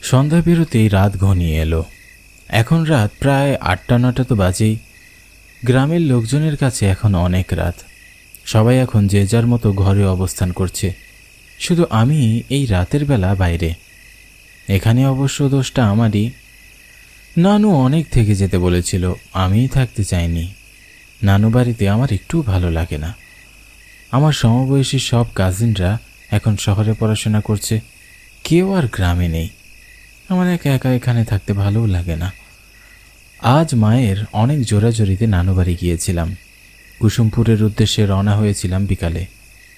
সন্ধ্যা বেরোতেই রাত ঘনিয়ে এলো। এখন রাত প্রায় 8-9 তো বাজেই। গ্রামের লোকজনের কাছে এখন অনেক রাত। সবাই এখন যে যার মতো ঘরে অবস্থান করছে, শুধু আমি এই রাতের বেলা বাইরে। এখানে অবশ্য দোষটা আমারই। নানু অনেক থেকে যেতে বলেছিল, আমিই থাকতে চাইনি। নানু বাড়িতে আমার একটুও ভালো লাগে না। আমার সমবয়সী সব কাজিনরা এখন শহরে পড়াশোনা করছে, কেউ আর গ্রামে নেই। আমার একা একা এখানে থাকতে ভালোও লাগে না। আজ মায়ের অনেক জোরাজোরিতে নানু বাড়ি গিয়েছিলাম। কুসুমপুরের উদ্দেশ্যে রওনা হয়েছিলাম বিকালে,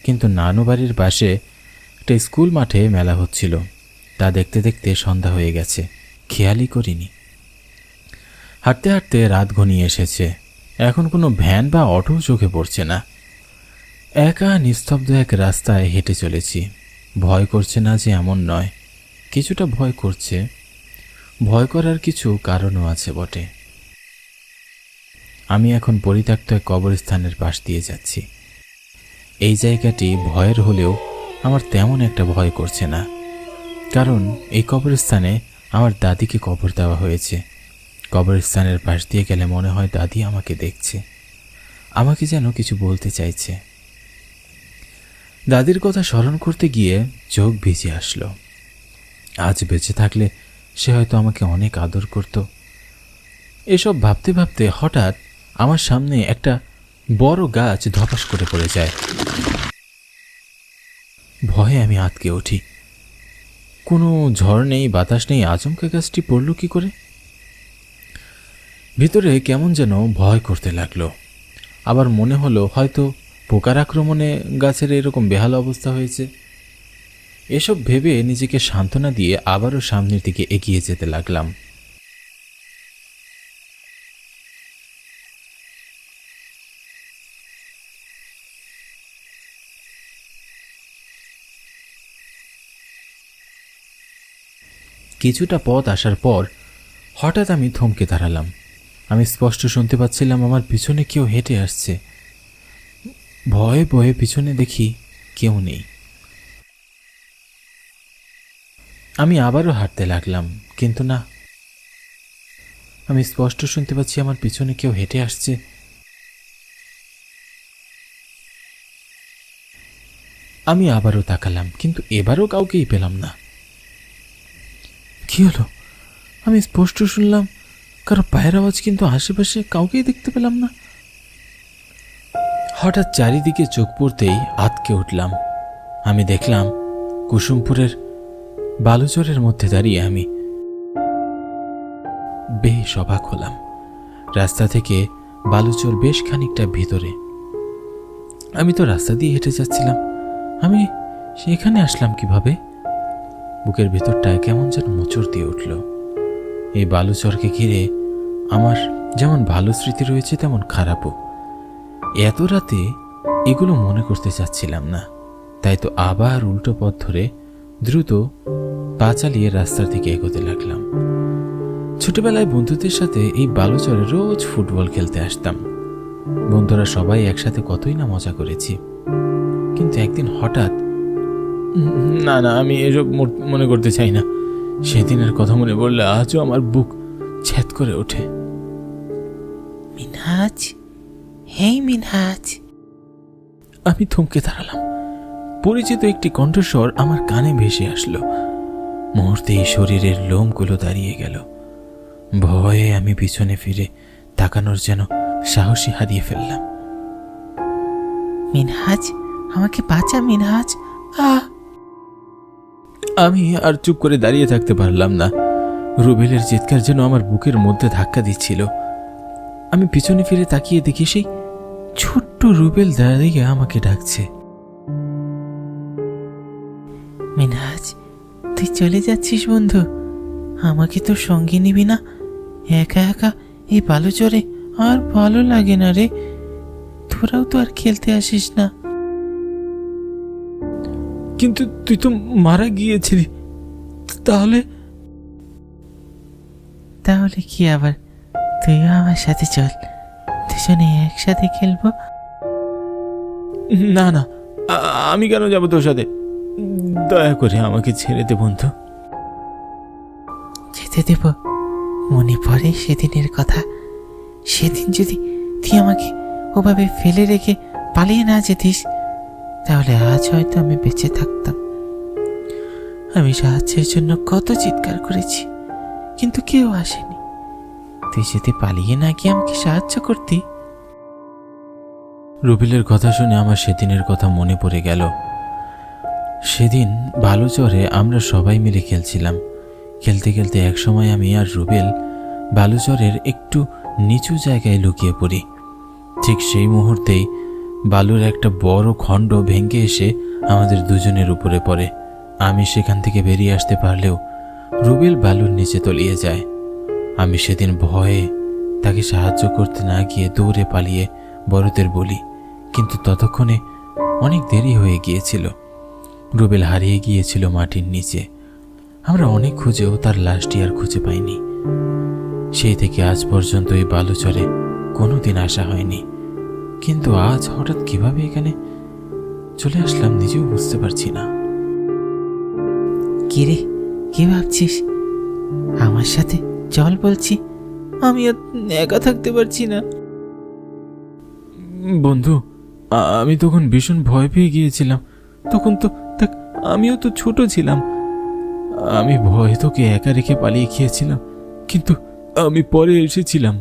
কিন্তু নানু বাড়ির পাশে একটা স্কুল মাঠে মেলা হচ্ছিল। তা দেখতে দেখতে সন্ধ্যা হয়ে গেছে, খেয়ালই করিনি। হাঁটতে হাঁটতে রাত ঘনিয়ে এসেছে। এখন কোনো ভ্যান বা অটো চোখে পড়ছে না। একা নিস্তব্ধ এক রাস্তায় হেঁটে চলেছি। ভয় করছে না যে এমন নয়, কিছুটা ভয় করছে। ভয় করার কিছু কারণও আছে বটে। আমি এখন পরিত্যক্ত এক কবরস্থানের পাশ দিয়ে যাচ্ছি। এই জায়গাটি ভয়ের হলেও আমার তেমন একটা ভয় করছে না, কারণ এই কবরস্থানে আমার দাদিকে কবর দেওয়া হয়েছে। কবরস্থানের পাশ দিয়ে গেলে মনে হয় দাদি আমাকে দেখছে, আমাকে যেন কিছু বলতে চাইছে। দাদির কথা স্মরণ করতে গিয়ে চোখ ভিজে আসলো। আজ বেঁচে থাকলে সে হয়তো আমাকে অনেক আদর করত। এসব ভাবতে ভাবতে হঠাৎ আমার সামনে একটা বড় গাছ ধপাস করে পড়ে যায়। ভয়ে আমি আঁতকে উঠি। কোনো ঝড় নেই, বাতাস নেই, আচমকা গাছটি পড়ল কি করে? ভিতরে কেমন যেন ভয় করতে লাগলো। আবার মনে হলো হয়তো পোকার আক্রমণে গাছের এরকম বেহাল অবস্থা হয়েছে। এসব ভেবে নিজেকে সান্ত্বনা দিয়ে আবারও সামনের দিকে এগিয়ে যেতে লাগলাম। কিছুটা পথ আসার পর হঠাৎ আমি থমকে দাঁড়ালাম। আমি স্পষ্ট শুনতে পাচ্ছিলাম আমার পিছনে কেউ হেঁটে আসছে। ভয়ে ভয়ে পিছনে দেখি কেউ নেই। আমি আবারও হাঁটতে লাগলাম, কিন্তু না, আমি স্পষ্ট শুনতে পাচ্ছি আমার পিছনে কেউ হেঁটে আসছে। আমি আবারও তাকালাম, কিন্তু এবারও কাউকেই পেলাম না। কি হলো? আমি স্পষ্ট শুনলাম কারো পায়ের আওয়াজ, কিন্তু আশেপাশে কাউকেই দেখতে পেলাম না। হঠাৎ চারিদিকে চোখ পড়তেই আঁতকে উঠলাম। আমি দেখলাম কুসুমপুরের বালুচরের মধ্যে দাঁড়িয়ে আমি। বেশ অবাক হলাম। রাস্তা থেকে বালুচর বেশ খানিকটা ভিতরে। আমি তো রাস্তা দিয়ে হেঁটে যাচ্ছিলাম, আমি সেখানে আসলাম কিভাবে? বুকের ভিতরটায় কেমন যেন মোচড় দিয়ে উঠল। এই বালুচরকে ঘিরে আমার যেমন ভালো স্মৃতি রয়েছে তেমন খারাপও। এত রাতে এগুলো মনে করতে চাচ্ছিলাম না, তাই তো আবার উল্টো পথ ধরে দ্রুত পা চালিয়ে রাস্তার দিকে এগোতে লাগলাম। ছোটবেলায় বন্ধুদের সাথে এই বালুচরে রোজ ফুটবল খেলতে আসতাম। বন্ধুরা সবাই একসাথে কতই না মজা করেছি, কিন্তু একদিন হঠাৎ, না না, আমি এসব মনে করতে চাই না। সেদিনের কথা মনে পড়লে আজও আমার বুক ছ্যাদ করে ওঠে। মিনহাজ, হেই মিনহাজ। আমি থমকে দাঁড়ালাম। পরিচিত একটি কণ্ঠস্বর আমার কানে ভেসে আসলো। মুহূর্তেই শরীরের লোমগুলো দাঁড়িয়ে গেল। ভয়ে আমি পিছনে ফিরে তাকানোর যেন সাহসী হারিয়ে ফেললাম। মিনহাজ, আমাকে বাঁচা মিনহাজ। আমি আর চুপ করে দাঁড়িয়ে থাকতে পারলাম না। রুবেলের চিৎকার যেন আমার বুকের মধ্যে ধাক্কা দিচ্ছিল। আমি পিছনে ফিরে তাকিয়ে দেখি সেই ছোট্ট রুবেল দাঁড়িয়ে আমাকে ডাকছে। মিনহাজ, তুই চলে যাচ্ছিস বন্ধু? আমাকে তো সঙ্গে নিবি না? একা একা এই বালুচরে আর ভালো লাগে না রে। তোরাও তো আর খেলতে আসিস না। কিন্তু তুই তো মারা গিয়েছিলি, তাহলে? তাহলে কি আবার, তুইও আমার সাথে চল, দুজনে একসাথে খেলবো। না না, আমি কেন যাবো তোর সাথে? দয়া করে আমাকে ছেড়ে দে বন্ধু। যেতে দেব? মনে পড়ে সেদিনের কথা। সেদিন যদি তুই আমাকে ওভাবে ফেলে রেখে পালিয়ে না যেতিস, তাহলে আজ হয়তো আমি বেঁচে থাকতাম। আমি সাহায্যের জন্য কত চিৎকার করেছি, কিন্তু কেউ আসেনি। তুই যদি পালিয়ে না গিয়ে আমাকে সাহায্য করতি। রুবেলের কথা শুনে আমার সেদিনের কথা মনে পড়ে গেল। সেদিন বালুচরে আমরা সবাই মিলে খেলছিলাম। খেলতে খেলতে একসময় আমি আর রুবেল বালুচরের একটু নিচু জায়গায় লুকিয়ে পড়ি। ঠিক সেই মুহূর্তেই বালুর একটা বড় খণ্ড ভেঙে এসে আমাদের দুজনের উপরে পড়ে। আমি সেখান থেকে বেরিয়ে আসতে পারলেও রুবেল বালুর নিচে তলিয়ে যায়। আমি সেদিন ভয়ে তাকে সাহায্য করতে না গিয়ে দৌড়ে পালিয়ে বড়দের বলি, কিন্তু ততক্ষণে অনেক দেরি হয়ে গিয়েছিল। রুবেল হারিয়ে গিয়েছিল মাটির নিচে। আমরা অনেক খুঁজেও তার লাশটি আর খুঁজে পাইনি। সেই থেকে আজ পর্যন্ত এই বালুচরে কোনোদিন আসা হয়নি। কিন্তু আজ হঠাৎ কিভাবে এখানে চলে আসলাম নিজেও বুঝতে পারছি না। কি রে, কি ভাবছিস? আমার সাথে চল বলছি, আমি আর একা থাকতে পারছি না। বন্ধু, আমি তখন ভীষণ ভয় পেয়ে গিয়েছিলাম। তখন তো দেখ, আমিও তো ছোট ছিলাম। আমি ভয়ে তোকে একা রেখে পালিয়ে গিয়েছিলাম, কিন্তু আমি পরে এসেছিলাম।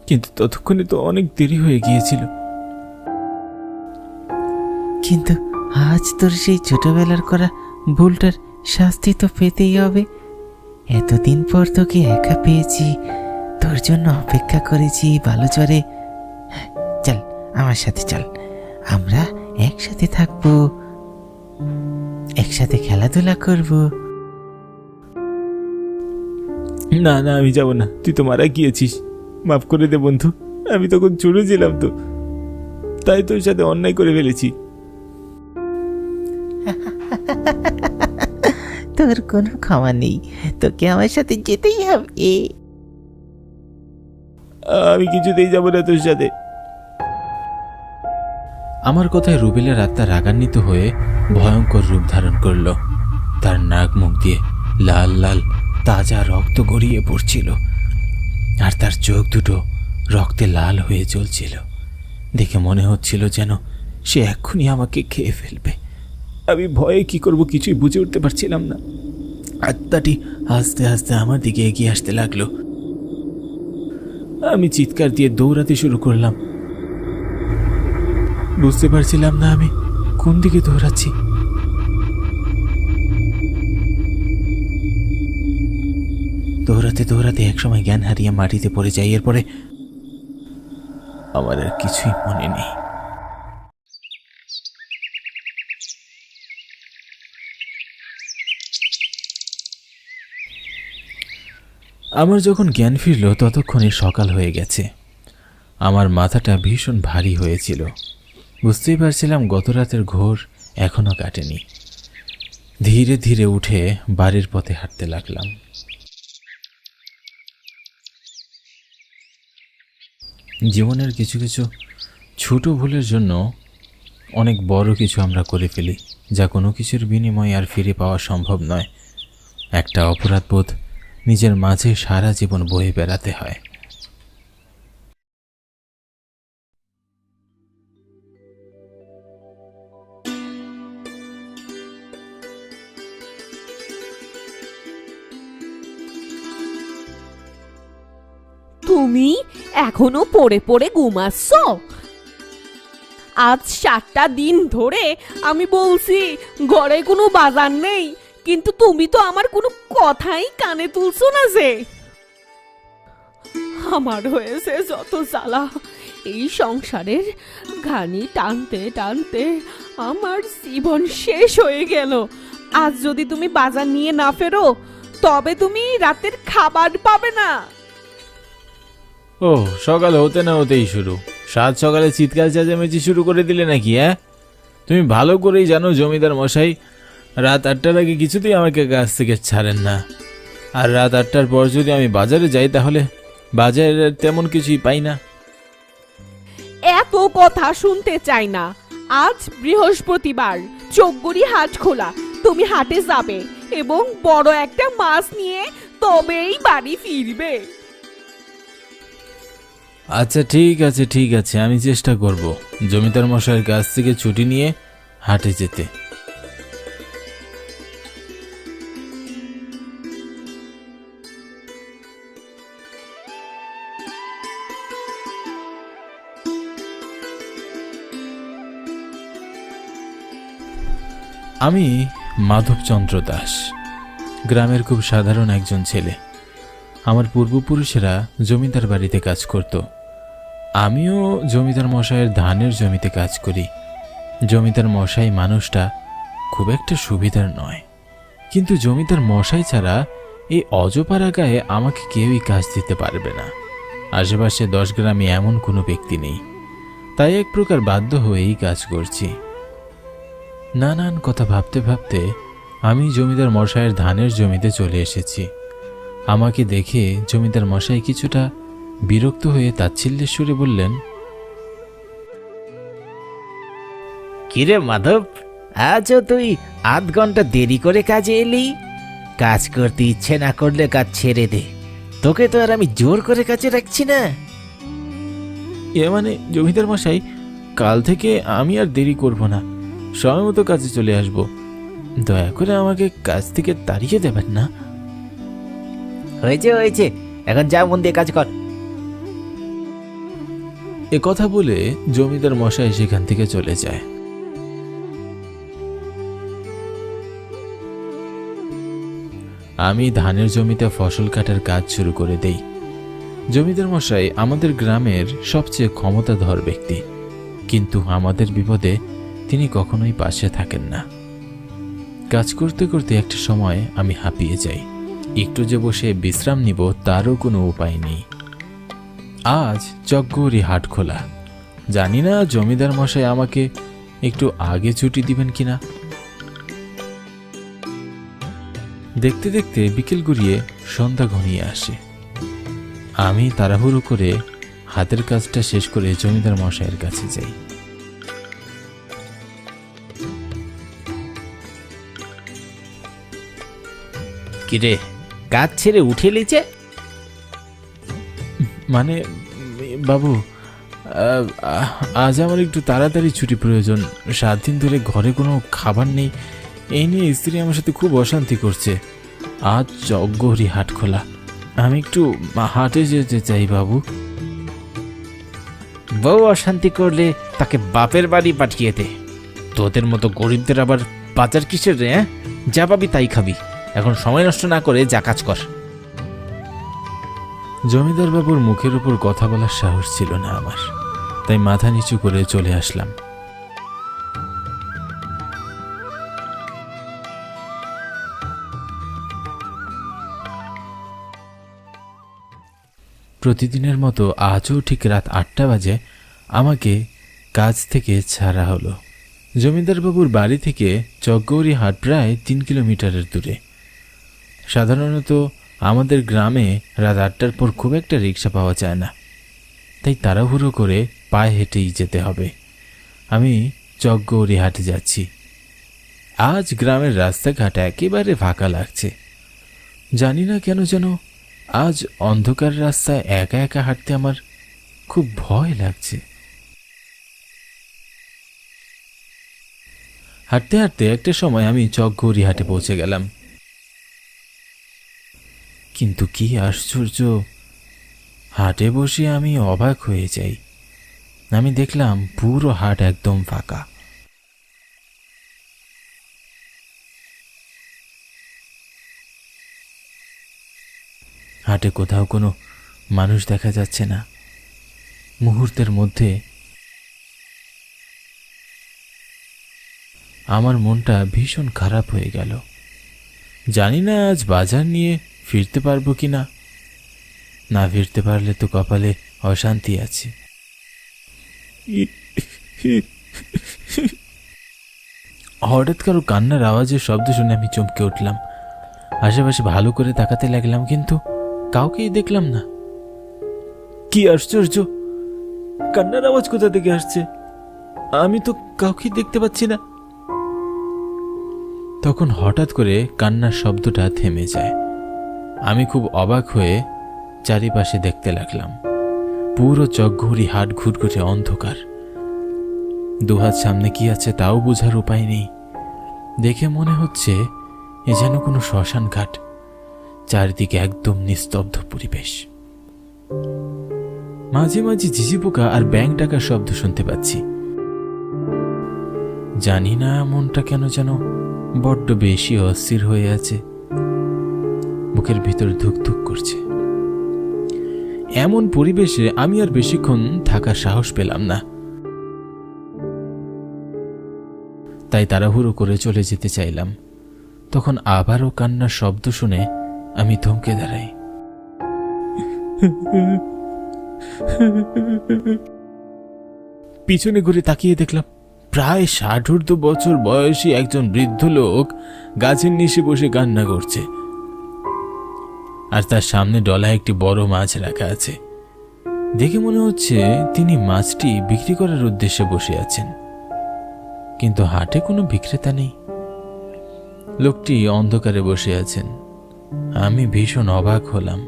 কিন্তু ততক্ষণে তো অনেক দেরি হয়ে গিয়েছিল। কিন্তু আজ তোর সেই ছোটবেলার করা ভুলটার শাস্তি তো পেতেই হবে। এতদিন পর তোকে একা পেয়েছি, তোর জন্য অপেক্ষা করেছি বালুচরে। চল আমার সাথে চল, আমরা একসাথে থাকবো, একসাথে খেলাধুলা করব। না না, আমি যাব না। তুই তো মারা গিয়েছিস, মাফ করে দে বন্ধু। আমি তখন ছোট ছিলাম, তো তাই তোর সাথে অন্যায় করে ফেলেছি। তোর কোনো ক্ষমা নেই, তোকে আমার সাথে যেতেই হবে। আমি কিছুতেই যাব না তোর সাথে। আমার কথায় রুবেলের আত্মা রাগান্বিত হয়ে ভয়ঙ্কর রূপ ধারণ করল। তার নাক মুখ দিয়ে লাল লাল তাজা রক্ত গড়িয়ে পড়ছিল, আর তার চোখ দুটো রক্তে লাল হয়ে জ্বলছিল। দেখে মনে হচ্ছিল যেন সে এক্ষুনি আমাকে খেয়ে ফেলবে। আমি ভয়ে কি করব কিছুই বুঝে উঠতে পারছিলাম না। আত্মাটি আস্তে আস্তে আমার দিকে এগিয়ে আসতে লাগলো। আমি চিৎকার দিয়ে দৌড়াতে শুরু করলাম। বুঝতে পারছিলাম না আমি কোন দিকে দৌড়াচ্ছি। দৌড়াতে দৌড়াতে একসময় জ্ঞান হারিয়ে মাটিতে পড়ে যাই। এরপরে আমার আর কিছুই মনে নেই। আমার যখন জ্ঞান ফিরল ততক্ষণে সকাল হয়ে গেছে। আমার মাথাটা ভীষণ ভারী হয়েছিল। বুঝতেই পারছিলাম গত রাতের ঘোর এখনো কাটেনি। ধীরে ধীরে উঠে বাড়ির পথে হাঁটতে লাগলাম। জীবনের কিছু কিছু ছোট ভুলের জন্য অনেক বড় কিছু আমরা করে ফেলি, যা কোনো কিছুর বিনিময়ে আর ফিরে পাওয়া সম্ভব নয়। একটা অপরাধবোধ নিজের মাঝে সারা জীবন বয়ে বেড়াতে হয়। তুমি এখনো পড়ে পড়ে ঘুমাচ্ছ? আজ 7টা দিন ধরে আমি বলছি ঘরে কোনো বাজার নেই, কিন্তু তুমি তো আমার কোনো কথাই কানে তুলছো না। যে আমার হয়েছে যত জ্বালা, এই সংসারের ঘানি টানতে টানতে আমার জীবন শেষ হয়ে গেল। আজ যদি তুমি বাজার নিয়ে না ফেরো, তবে তুমি রাতের খাবার পাবে না। ও, সকাল হতে না হতেই শুরু। সাত সকালে চিৎকার চেঁচামেচি শুরু করে দিলে নাকি? হ্যাঁ, তুমি ভালো করেই জানো জমিদার মশাই রাত 8টার আগে কিছুতেই আমাকে কাছ থেকে ছাড়েন না। আর রাত 8টার পর যদি আমি বাজারে যাই তাহলে বাজারে তেমন কিছুই পাই না। এত কথা শুনতে চাই না। আজ বৃহস্পতিবার, চোখগুড়ি হাট খোলা। তুমি হাটে যাবে এবং বড় একটা মাছ নিয়ে তবেই বাড়ি ফিরবে। আচ্ছা ঠিক আছে, আমি চেষ্টা করব জমিদার মশাইয়ের কাছ থেকে ছুটি নিয়ে হাটে যেতে। আমি মাধবচন্দ্র দাস, গ্রামের খুব সাধারণ একজন ছেলে। আমার পূর্বপুরুষেরা জমিদার বাড়িতে কাজ করত। আমিও জমিদার মশাইয়ের ধানের জমিতে কাজ করি। জমিদার মশাই মানুষটা খুব একটা সুবিধার নয়, কিন্তু জমিদার মশাই ছাড়া এই অজপাড়া গায়ে আমাকে কেউই কাজ দিতে পারবে না। আশেপাশে 10 গ্রামে এমন কোনো ব্যক্তি নেই, তাই এক প্রকার বাধ্য হয়েই কাজ করছি। নানান কথা ভাবতে ভাবতে আমি জমিদার মশাইয়ের ধানের জমিতে চলে এসেছি। আমাকে দেখে জমিদার মশাই কিছুটা বিরক্ত হয়ে তাচ্ছিল্যের সুরে বললেন, কিরে মাধব, আজও তুই আধ ঘন্টা দেরি করে কাজে এলি? কাজ করতে ইচ্ছে না করলে কাজ ছেড়ে দে, তোকে তো আর আমি জোর করে কাজে রাখছি না। এ মানে জমিদার মশাই, কাল থেকে আমি আর দেরি করব না, সময় মতো কাজে চলে আসব। দয়া করে আমাকে কাজ থেকে তাড়িয়ে দেবেন না। হয়েছে, এখন যা মন দিয়ে কাজ কর। এ কথা বলে জমিদার মশাই সেখান থেকে চলে যায়। আমি ধানের জমিতে ফসল কাটার কাজ শুরু করে দেই। জমিদার মশাই আমাদের গ্রামের সবচেয়ে ক্ষমতাধর ব্যক্তি, কিন্তু আমাদের বিপদে তিনি কখনোই পাশে থাকেন না। কাজ করতে করতে একটা সময় আমি হাঁপিয়ে যাই। একটু যে বসে বিশ্রাম নিব তারও কোনো উপায় নেই। আজ চকগৌরী হাট খোলা। জানি না জমিদার মশাই আমাকে একটু আগে ছুটি দিবেন কিনা। দেখতে দেখতে বিকেল গড়িয়ে সন্ধ্যা ঘনিয়ে আসে। আমি তাড়াহুড়ো করে হাতের কাজটা শেষ করে জমিদার মশাইয়ের কাছে যাই। কিরে, কাজ ছেড়ে উঠে লিচে? মানে বাবু, আজ আমার একটু তাড়াতাড়ি ছুটি প্রয়োজন। 7 দিন ধরে ঘরে কোনো খাবার নেই, এই নিয়ে স্ত্রী আমার সাথে খুব অশান্তি করছে। আজ চকগৌরী হাট খোলা, আমি একটু হাটে যেতে চাই বাবু। বউ অশান্তি করলে তাকে বাপের বাড়ি পাঠিয়ে দে। তোদের মতো গরিবদের আবার বাজার কিসের রে? যা পাবি তাই খাবি। এখন সময় নষ্ট না করে যা কাজ কর। জমিদার বাবুর মুখের উপর কথা বলার সাহস ছিল না আমার, তাই মাথা নিচু করে চলে আসলাম। প্রতিদিনের মতো আজও ঠিক রাত 8টা বাজে আমাকে কাজ থেকে ছাড়া হলো। জমিদার বাবুর বাড়ি থেকে চকগৌরী হাট প্রায় 3 কিলোমিটারের দূরে। সাধারণত আমাদের গ্রামে রাত 8টার পর খুব একটা রিক্সা পাওয়া যায় না, তাই তাড়াহুড়ো করে পায়ে হেঁটেই যেতে হবে। আমি চকগৌরী হাটে যাচ্ছি। আজ গ্রামের রাস্তাঘাট একেবারে ফাঁকা লাগছে। জানি না কেন যেন আজ অন্ধকার রাস্তায় একা একা হাঁটতে আমার খুব ভয় লাগছে। হাঁটতে হাঁটতে একটা সময় আমি চকগৌরী হাটে পৌঁছে গেলাম। কিন্তু কি আশ্চর্য, হাটে বসে আমি অবাক হয়ে যাই। আমি দেখলাম পুরো হাট একদম ফাঁকা। হাটে কোথাও কোনো মানুষ দেখা যাচ্ছে না। মুহূর্তের মধ্যে আমার মনটা ভীষণ খারাপ হয়ে গেল। জানি না আজ বাজার নিয়ে ফিরতে পারবো কিনা। না ফিরতে পারলে তো কপালে অশান্তি আছে। হঠাৎ কারো কান্নার আওয়াজের শব্দ শুনে আমি চমকে উঠলাম। আশেপাশে ভালো করে তাকাতে লাগলাম, কিন্তু কাউকেই দেখলাম না। কি আশ্চর্য, কান্নার আওয়াজ কোথা থেকে আসছে? আমি তো কাউকে দেখতে পাচ্ছি না। তখন হঠাৎ করে কান্নার শব্দটা থেমে যায়। আমি খুব অবাক হয়ে চারিপাশে দেখতে লাগলাম। পুরো চকঘড়ি হাট ঘুটঘুটে অন্ধকার। দুহাত সামনে কি আছে তাও বোঝার উপায় নেই। দেখে মনে হচ্ছে এ যেন কোনো শ্মশান ঘাট। চারিদিকে একদম নিস্তব্ধ পরিবেশ। মাঝে মাঝে ঝিঝি পোকা আর ব্যাঙ ডাকার শব্দ শুনতে পাচ্ছি। জানি না মনটা কেন যেন বড্ড বেশি অস্থির হয়ে আছে। বুকের ভিতর ধুকধুক করছে। এমন পরিবেশে আমি আর বেশিক্ষণ থাকার সাহস পেলাম না। তাই তাড়াহুড়ো করে চলে যেতে চাইলাম। তখন আবারও কান্নার শব্দ শুনে আমি থমকে দাঁড়াই। পিছনে ঘুরে তাকিয়ে দেখলাম প্রায় 60 বছর বয়সী একজন বৃদ্ধ লোক গাছের নিচে বসে কান্না করছে, আর তার সামনে ডলা একটি বড় মাছ রাখা আছে। দেখে মনে হচ্ছে তিনি মাছটি বিক্রি করার উদ্দেশ্যে বসে আছেন, কিন্তু হাটে কোনো বিক্রেতা নেই। লোকটি অন্ধকারে বসে আছেন। আমি ভীষণ অবাক হলাম।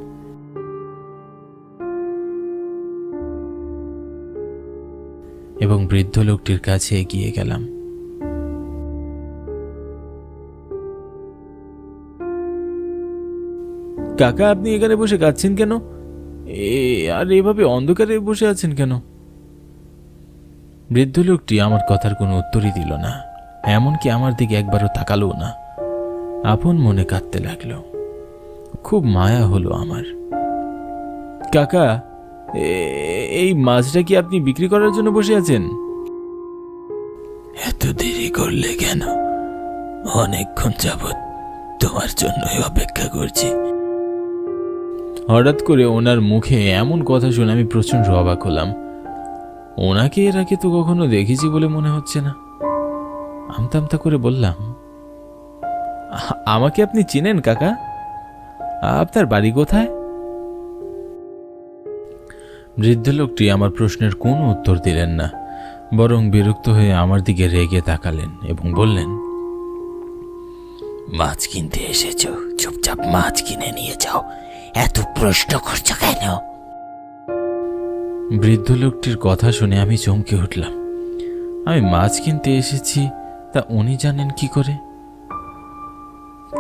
এবং বৃদ্ধ লোকটির কাছে এগিয়ে গেলাম। কাকা, আপনি এখানে বসে কাঁদছেন কেন? আর এভাবে অন্ধকারে বসে আছেন কেন? বৃদ্ধ লোকটি আমার কথার কোনো উত্তরই দিল না, এমনকি আমার দিকে একবারও তাকালো না। আপন মনে কাঁদতে লাগলো। খুব মায়া হলো আমার। কাকা, এই মাছটা কি আপনি বিক্রি করার জন্য বসে আছেন? এত দেরি করলে কেন? অনেকক্ষণ যাবৎ তোমার জন্যই অপেক্ষা করছি। হঠাৎ করে ওনার মুখে এমন কথা শুনে আমি প্রচন্ড অবাক হলাম। ওনাকে এর আগে তো কখনো দেখেছি বলে মনে হচ্ছে না। আমতা আমতা করে বললাম, আমাকে আপনি চিনেন কাকা? আপনার বাড়ি কোথায়? বৃদ্ধ লোকটি আমার প্রশ্নের কোনো উত্তর দিলেন না, বরং বিরক্ত হয়ে আমার দিকে রেগে তাকালেন এবং বললেন, মাছ কিনতে এসেছো, চুপচাপ মাছ কিনে নিয়ে যাও, এত প্রশ্ন করছো কেন? বৃদ্ধ লোকটির কথা শুনে আমি চমকে উঠলাম। আমি মাছ কিনতে এসেছি তা উনি জানেন কি করে?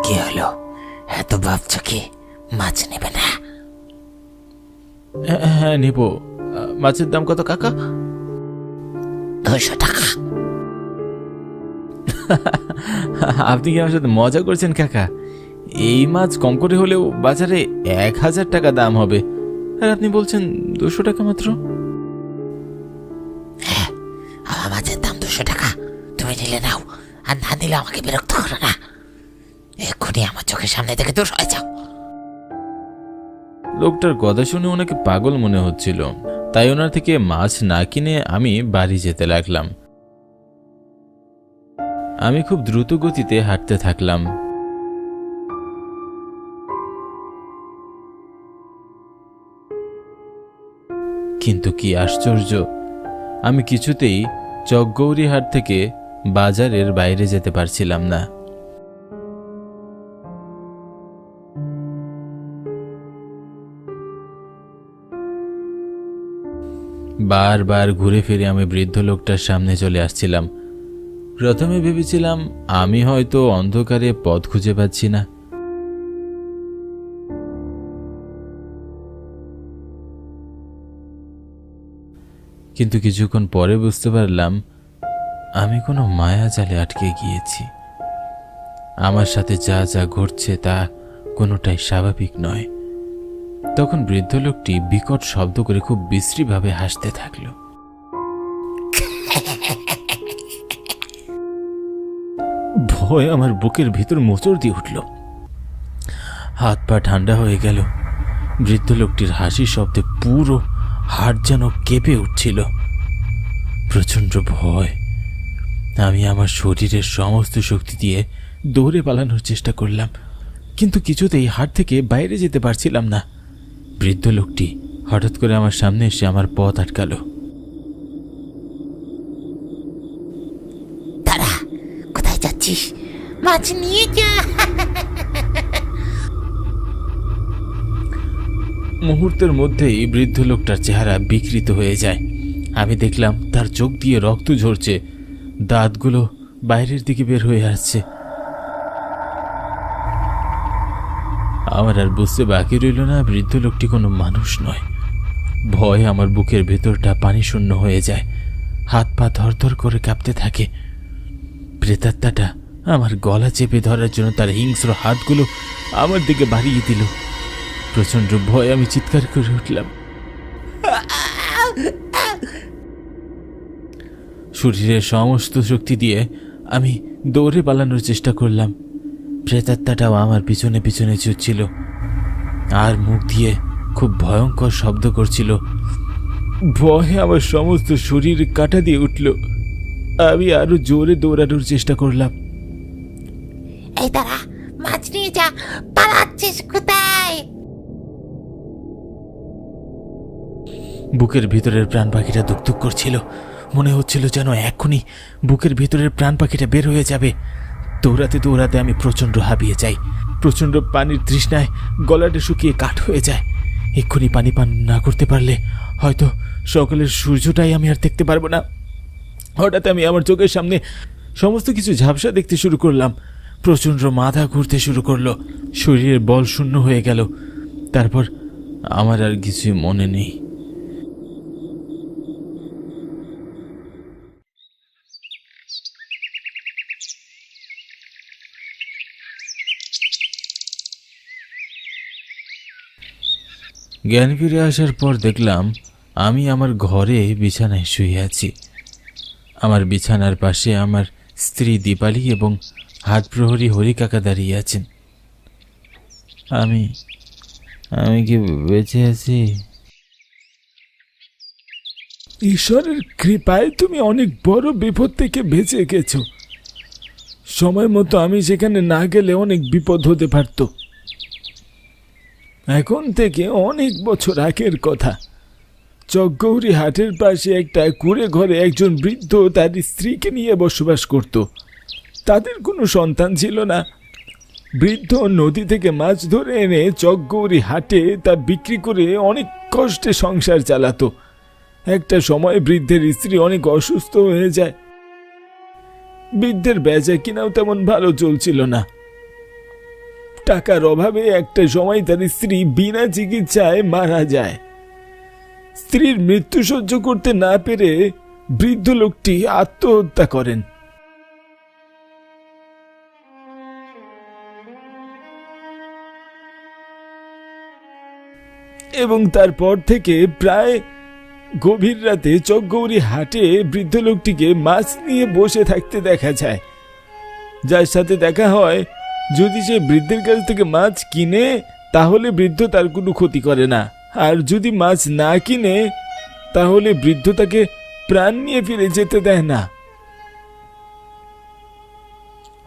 কি হলো, এত ভাবছো কি মাছ নেবে না? হ্যাঁ নেব। মাছের দাম কত কাকা? 200 টাকা। আপনি কি আমার সাথে মজা করছেন কাকা? এই মাছ কম করে হলেও বাজারে 1000 টাকা দাম হবে, আর আপনি বলছেন 200 টাকা মাত্র? হ্যাঁ, আমার মাছের দাম 200 টাকা। তুমি নিলে নাও, আর না নিলে আমাকে বিরক্ত করো না। এক্ষুনি আমার চোখের সামনে থেকে দূর হয়ে যাও। লোকটার কথা শুনে ওনাকে পাগল মনে হচ্ছিল, তাই ওনার থেকে মাছ না কিনে আমি বাড়ি যেতে লাগলাম। আমি খুব দ্রুত গতিতে হাঁটতে থাকলাম। কিন্তু কি আশ্চর্য, আমি কিছুতেই চকগৌরী হাট থেকে বাজারের বাইরে যেতে পারছিলাম না। বারবার ঘুরে ফিরে আমি বৃদ্ধ লোকটার সামনে চলে আসছিলাম। প্রথমে ভেবেছিলাম আমি হয়তো অন্ধকারে পথ খুঁজে পাচ্ছি না, কিন্তু কিছুক্ষণ পরে বুঝতে পারলাম আমি কোনো মায়া জালে আটকে গিয়েছি। আমার সাথে যা যা ঘটছে তা কোনোটাই স্বাভাবিক নয়। তখন বৃদ্ধ লোকটি বিকট শব্দ করে খুব বিশ্রীভাবে হাসতে থাকল। ভয় আমার বুকের ভিতর মোচড় দিয়ে উঠল, হাত পা ঠান্ডা হয়ে গেল। বৃদ্ধ লোকটির হাসির শব্দে পুরো হাড় যেন কেঁপে উঠছিল। প্রচন্ড ভয়। আমি আমার শরীরের সমস্ত শক্তি দিয়ে দৌড়ে পালানোর চেষ্টা করলাম, কিন্তু কিছুতেই হাট থেকে বাইরে যেতে পারছিলাম না। বৃদ্ধ লোকটি হঠাৎ করে আমার সামনে এসে আমার পথ আটকালো। দাঁড়া, কোথায় যাচ্ছিস? মাছ নিয়ে যা। মুহূর্তের মধ্যেই বৃদ্ধ লোকটার চেহারা বিকৃত হয়ে যায়। আমি দেখলাম তার চোখ দিয়ে রক্ত ঝরছে, দাঁতগুলো বাইরের দিকে বের হয়ে আসছে। আমার আর বুঝতে বাকি রইল না বৃদ্ধ লোকটি কোনো মানুষ নয়। ভয়ে আমার বুকের ভেতরটা পানি শূন্য হয়ে যায়, হাত পা ধরধর করে কাঁপতে থাকে। প্রেতাত্মাটা আমার গলা চেপে ধরার জন্য তার হিংস্র হাতগুলো আমার দিকে বাড়িয়ে দিল। প্রচন্ড ভয়ে আমি চিৎকার করে উঠলাম। শরীরের সমস্ত শক্তি দিয়ে আমি দৌড়ে পালানোর চেষ্টা করলাম। প্রেতাত্মাটাও আমার পিছনে পিছনে ছুটছিল আর মুখ দিয়ে খুব ভয়ঙ্কর শব্দ করছিল। ভয়ে আমার সমস্ত শরীর কাটা দিয়ে উঠল। আমি আরো জোরে দৌড়ানোর চেষ্টা করলাম। এই দাঁড়া, মাছ নিয়ে যা, পালাচ্ছিস কোথায়? বুকের ভিতরের প্রাণ পাখিটা দুকদুক করছিল। মনে হচ্ছিল যেন এক্ষুনি বুকের ভিতরের প্রাণ পাখিটা বের হয়ে যাবে। দৌড়াতে দৌড়াতে আমি প্রচণ্ড হাঁপিয়ে যাই। প্রচণ্ড পানির তৃষ্ণায় গলাটা শুকিয়ে কাঠ হয়ে যায়। এক্ষুনি পানি পান না করতে পারলে হয়তো সকালের সূর্যটাই আমি আর দেখতে পারবো না। হঠাৎ আমি আমার চোখের সামনে সমস্ত কিছু ঝাপসা দেখতে শুরু করলাম। প্রচণ্ড মাথা ঘুরতে শুরু করলো, শরীরের বল শূন্য হয়ে গেল। তারপর আমার আর কিছুই মনে নেই। জ্ঞান ফিরে আসার পর দেখলাম আমি আমার ঘরে বিছানায় শুয়ে আছি। আমার বিছানার পাশে আমার স্ত্রী দীপালি এবং হাট প্রহরী হরি কাকা দাঁড়িয়ে আছেন। আমি কি বেঁচে আছি? ঈশ্বরের কৃপায় তুমি অনেক বড় বিপদ থেকে বেঁচে গেছো। সময় মতো আমি সেখানে না গেলে অনেক বিপদ হতে পারত। এখন থেকে অনেক বছর আগের কথা, চকগৌরী হাটের পাশে একটা কুঁড়ে ঘরে একজন বৃদ্ধ তার স্ত্রীকে নিয়ে বসবাস করত। তাদের কোনো সন্তান ছিল না। বৃদ্ধ নদী থেকে মাছ ধরে এনে চকগৌরী হাটে তা বিক্রি করে অনেক কষ্টে সংসার চালাতো। একটা সময় বৃদ্ধের স্ত্রী অনেক অসুস্থ হয়ে যায়। বৃদ্ধের বেচা কিনাও তেমন ভালো চলছিল না। টাকার অভাবে একটা সময় তার স্ত্রী বিনা চিকিৎসায় মারা যায়। স্ত্রীর মৃত্যু সহ্য করতে না পেরে বৃদ্ধ লোকটি আত্মহত্যা করেন। এবং তারপর থেকে প্রায় গভীর রাতে চকগৌরী হাটে বৃদ্ধ লোকটিকে মাছ নিয়ে বসে থাকতে দেখা যায়। যার সাথে দেখা হয়, যদি সে বৃদ্ধের কাছ থেকে মাছ কিনে তাহলে বৃদ্ধ তার কোনো ক্ষতি করে না, আর যদি মাছ না কিনে তাহলে বৃদ্ধ তাকে প্রাণ নিয়ে ফিরে যেতে দেয় না।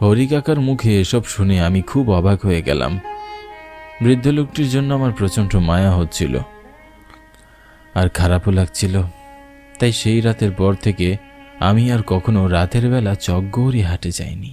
হরি কাকার মুখে এসব শুনে আমি খুব অবাক হয়ে গেলাম। বৃদ্ধ লোকটির জন্য আমার প্রচণ্ড মায়া হচ্ছিল আর খারাপও লাগছিল। তাই সেই রাতের পর থেকে আমি আর কখনো রাতের বেলা চকগৌরী হাটে যাইনি।